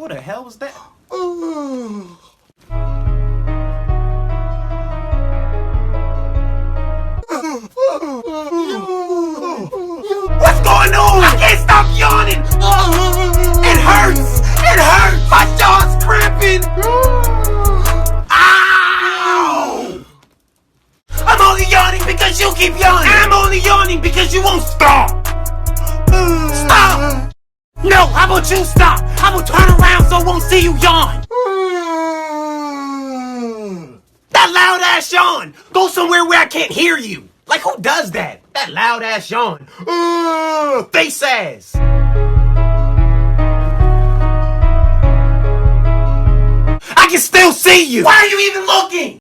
What the hell was that? What's going on? I can't stop yawning. It hurts. It hurts. My jaw's cramping. Ow! I'm only yawning because you keep yawning. I'm only yawning because you won't stop. Stop! No, how about you stop? I will turn around so I won't see you yawn. That loud ass yawn. Go somewhere where I can't hear you. Like, who does that? That loud ass yawn. Face ass. I can still see you. Why are you even looking?